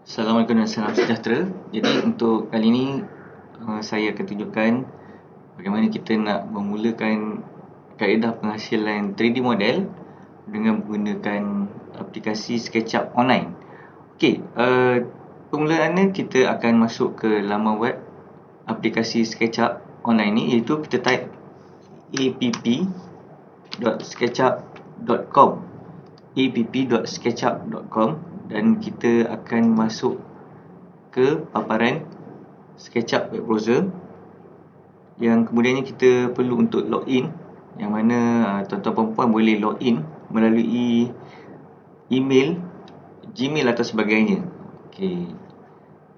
Assalamualaikum dan salam sejahtera. Jadi untuk kali ini saya akan tunjukkan bagaimana kita nak memulakan kaedah penghasilan 3D model dengan menggunakan aplikasi SketchUp online. Okey, permulaannya kita akan masuk ke laman web aplikasi SketchUp online ni, iaitu kita type app.sketchup.com app.sketchup.com dan kita akan masuk ke paparan SketchUp web browser yang kemudiannya kita perlu untuk login, yang mana tuan-tuan perempuan boleh login melalui email, Gmail atau sebagainya. Okey.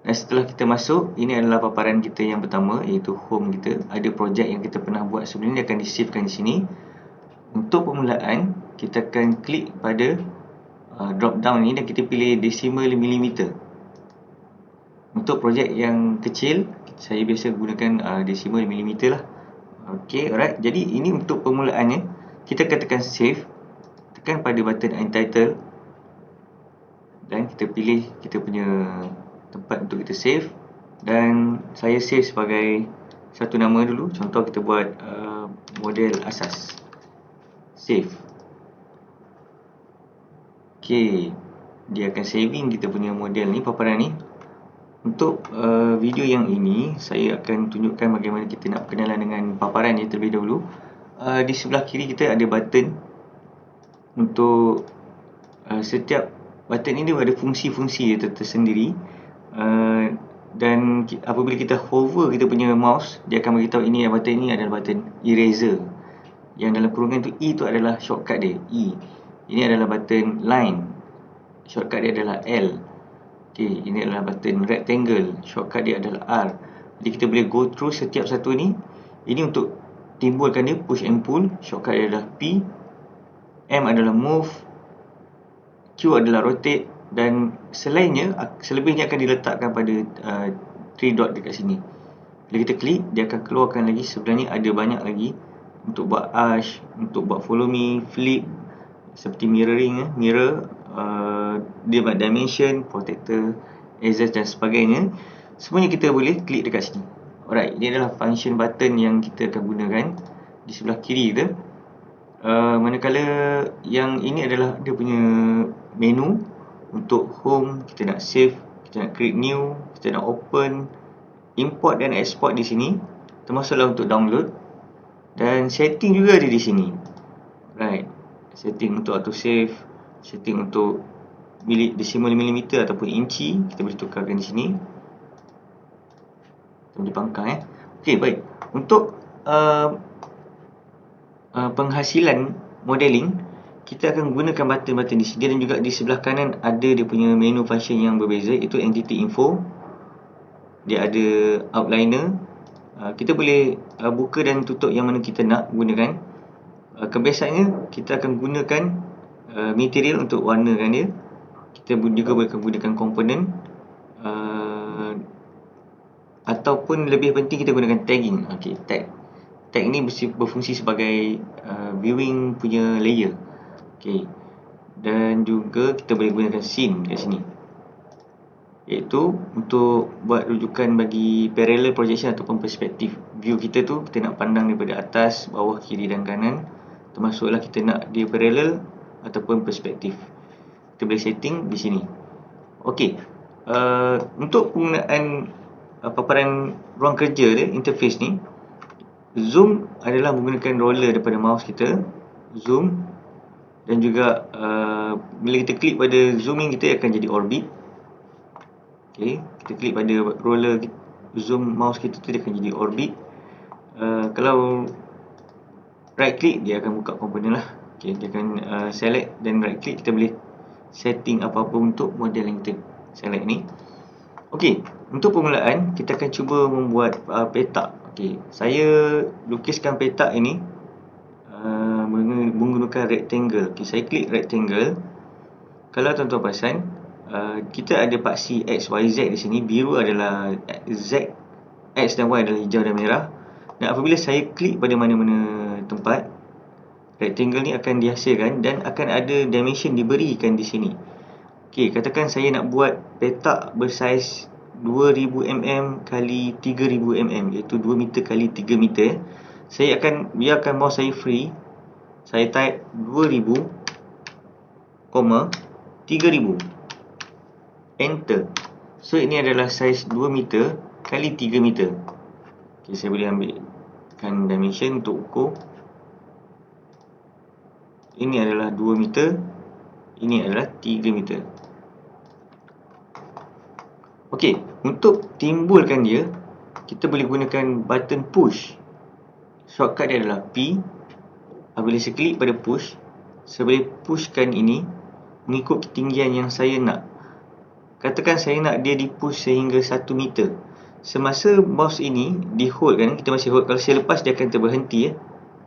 Dan setelah kita masuk, ini adalah paparan kita yang pertama, iaitu home kita. Ada projek yang kita pernah buat sebelum ni akan di-savekan di sini. Untuk permulaan, kita akan klik pada drop down ni dan kita pilih decimal millimeter. Untuk projek yang kecil, saya biasa gunakan decimal millimeter lah. Okey, alright. Jadi ini untuk permulaannya. Kita akan tekan save, tekan pada button entitle dan kita pilih kita punya tempat untuk kita save. Dan saya save sebagai satu nama dulu. Contoh kita buat model asas. Save. Okey, dia akan saving kita punya model ni, paparan ni. Untuk video yang ini, saya akan tunjukkan bagaimana kita nak berkenalan dengan paparan ni terlebih dahulu. Di sebelah kiri kita ada button. Untuk setiap button ini ada fungsi-fungsi tersendiri. Dan apabila kita hover kita punya mouse, dia akan beritahu ini button ini adalah button eraser. Yang dalam kurungan tu E tu adalah shortcut dia, E. Ini adalah button line, shortcut dia adalah L. Okey, ini adalah button rectangle, shortcut dia adalah R. Jadi kita boleh go through setiap satu ni. Ini untuk timbulkan dia, push and pull, shortcut dia adalah P. M adalah move, Q adalah rotate, dan selebihnya akan diletakkan pada 3 dot dekat sini. Bila kita klik, dia akan keluarkan lagi. Sebenarnya ada banyak lagi untuk buat arch, untuk buat follow me, flip, seperti mirroring, mirror, dia buat dimension, protector, access dan sebagainya. Semuanya kita boleh klik dekat sini. Alright, ini adalah function button yang kita akan gunakan di sebelah kiri kita. Manakala yang ini adalah dia punya menu. Untuk home, kita nak save, kita nak create new, kita nak open, import dan export di sini, termasuklah untuk download. Dan setting juga ada di sini. Right, setting untuk auto save, setting untuk decimal millimeter ataupun inci, kita boleh tukarkan di sini. Kita boleh pangkang. Okey, baik. Untuk penghasilan modeling, kita akan gunakan button-button di sini, dan juga di sebelah kanan ada dia punya menu function yang berbeza, iaitu entity info. Dia ada outliner. Kita boleh buka dan tutup yang mana kita nak gunakan. Kebiasaannya kita akan gunakan material untuk warnakan dia. Kita juga boleh gunakan komponen, ataupun lebih penting kita gunakan tagging. Okey, tag ni berfungsi sebagai viewing punya layer. Okey. Dan juga kita boleh gunakan scene kat sini, iaitu untuk buat rujukan bagi parallel projection ataupun perspektif view kita tu. Kita nak pandang daripada atas, bawah, kiri dan kanan, termasuklah kita nak dia parallel ataupun perspektif. Kita boleh setting di sini. Okey, untuk penggunaan paparan ruang kerja dia, interface ni, zoom adalah menggunakan roller daripada mouse kita, zoom. Dan juga bila kita klik pada zooming, kita akan jadi orbit. Okey, kita klik pada roller zoom mouse kita tu, dia akan jadi orbit. Kalau right click, dia akan buka komponen lah. Okey, dia akan select dan right click, kita boleh setting apa-apa untuk model yang kita select ni. Okey, untuk permulaan kita akan cuba membuat petak. Okey, saya lukiskan petak ini menggunakan rectangle. Okay, saya klik rectangle. Kalau tuan-tuan perasan, kita ada paksi X, Y, Z di sini. Biru adalah Z, X dan Y adalah hijau dan merah. Dan apabila saya klik pada mana-mana tempat, rectangle ni akan dihasilkan dan akan ada dimension diberikan di sini. Okey, katakan saya nak buat petak bersaiz 2000mm kali 3000mm, iaitu 2 meter kali 3 meter. Saya akan biarkan mouse saya free. Saya type 2000, 3000. Enter. So ini adalah saiz 2 meter kali 3 meter. Okey, saya boleh ambilkan dimension untuk ukur. Ini adalah 2 meter, ini adalah 3 meter. Okey, untuk timbulkan dia, kita boleh gunakan button push. Shortcut dia adalah P. Apabila saya klik pada push, saya boleh pushkan ini mengikut ketinggian yang saya nak. Katakan saya nak dia di push sehingga 1 meter. Semasa mouse ini di hold kan, kita masih hold. Kalau saya lepas, dia akan terberhenti.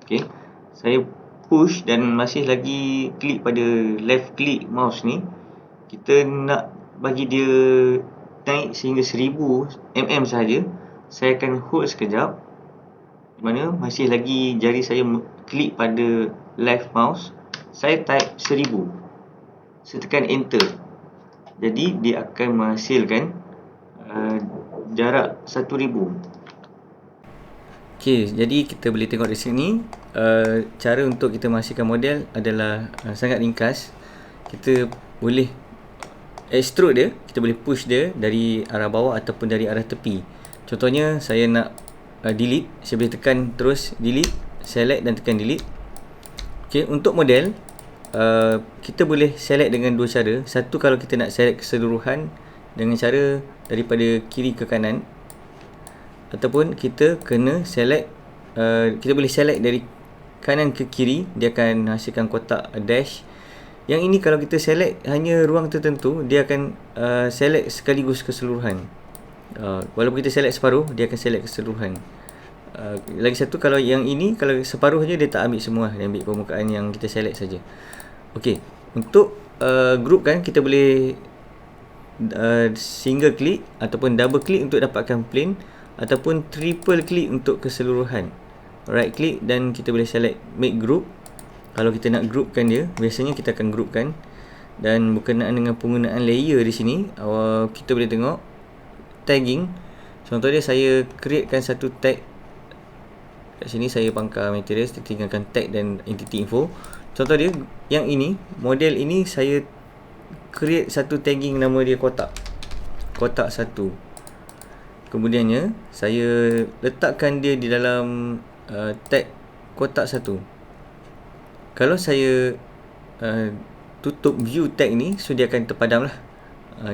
Okey, saya push dan masih lagi klik pada left click mouse ni. Kita nak bagi dia naik sehingga 1000 mm sahaja. Saya akan hold sekejap, di mana masih lagi jari saya klik pada left mouse. Saya type 1000. Saya tekan enter. Jadi dia akan menghasilkan jarak 1000. Okey, jadi kita boleh tengok di sini cara untuk kita menghasilkan model adalah sangat ringkas. Kita boleh extrude dia, kita boleh push dia dari arah bawah ataupun dari arah tepi. Contohnya saya nak delete, saya boleh tekan terus delete, select dan tekan delete. Okey, untuk model kita boleh select dengan dua cara. Satu, kalau kita nak select keseluruhan dengan cara daripada kiri ke kanan, ataupun kita kena select, kita boleh select dari kanan ke kiri, dia akan hasilkan kotak dash. Yang ini kalau kita select hanya ruang tertentu, dia akan select sekaligus keseluruhan. Walaupun kita select separuh, dia akan select keseluruhan. Lagi satu, kalau yang ini, kalau separuh je dia tak ambil semua, dia ambil permukaan yang kita select saja. Okey, untuk group kan, kita boleh single click ataupun double click untuk dapatkan plane, ataupun triple click untuk keseluruhan. Right click dan kita boleh select make group. Kalau kita nak groupkan dia, biasanya kita akan groupkan. Dan berkenaan dengan penggunaan layer di sini, kita boleh tengok tagging. Contoh dia, saya createkan satu tag. Kat sini saya bangkar materials, kita tinggalkan tag dan entity info. Contoh dia, yang ini, model ini saya create satu tagging, nama dia kotak 1. Kemudiannya saya letakkan dia di dalam tag kotak 1. Kalau saya tutup view tag ni, so dia akan terpadam lah,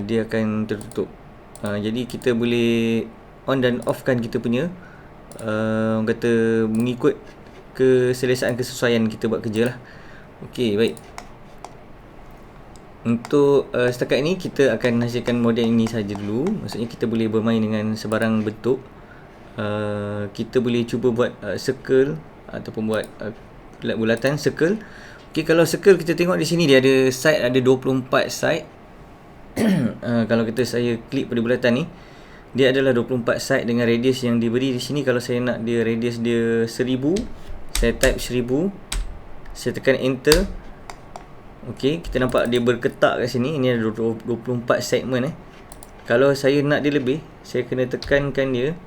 dia akan tertutup. Jadi kita boleh on dan off kan kita punya, orang kata mengikut keselesaan kesesuaian kita buat kerja lah. Okey, baik. Untuk setakat ini kita akan hasilkan model ini saja dulu. Maksudnya kita boleh bermain dengan sebarang bentuk. Kita boleh cuba buat circle ataupun buat bulatan circle. Okey, kalau circle kita tengok di sini dia ada side, ada 24 side. Kalau saya klik pada bulatan ni, dia adalah 24 side dengan radius yang diberi di sini. Kalau saya nak dia radius dia 1000, saya type 1000, saya tekan enter. Okey, kita nampak dia berketak kat sini. Ini ada 24 segmen. Kalau saya nak dia lebih, saya kena tekankan dia.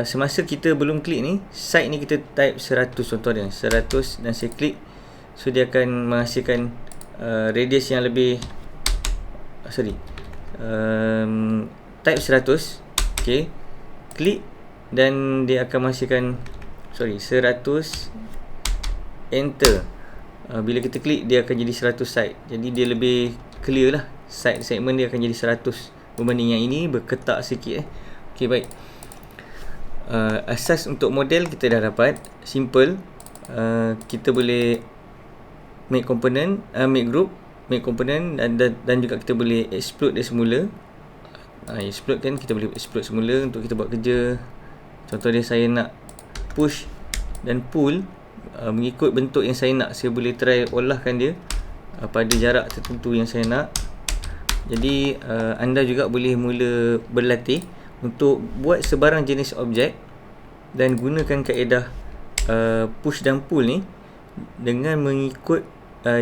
Semasa kita belum klik ni, side ni kita type 100 contoh dia, 100, dan saya klik. So dia akan menghasilkan radius yang lebih, type 100. Okey, klik dan dia akan menghasilkan 100, enter. Bila kita klik, dia akan jadi 100 side. Jadi dia lebih clear lah, side segment dia akan jadi 100 berbanding yang ini berketak sikit. Okey, baik. Asas untuk model kita dah dapat, simple. Kita boleh make component, make group, make component, dan juga kita boleh explode dia semula. Explode kan, kita boleh explode semula untuk kita buat kerja. Contoh dia, saya nak push dan pull, mengikut bentuk yang saya nak, saya boleh try olahkan dia pada jarak tertentu yang saya nak. Jadi anda juga boleh mula berlatih untuk buat sebarang jenis objek dan gunakan kaedah push dan pull ni dengan mengikut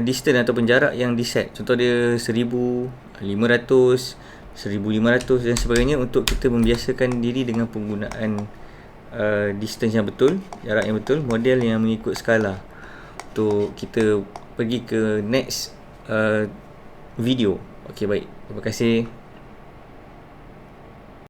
distance ataupun jarak yang di set. Contoh dia 1500, 1500 dan sebagainya, untuk kita membiasakan diri dengan penggunaan distance yang betul, jarak yang betul, model yang mengikut skala. Untuk kita pergi ke next video. Okey, baik. Terima kasih.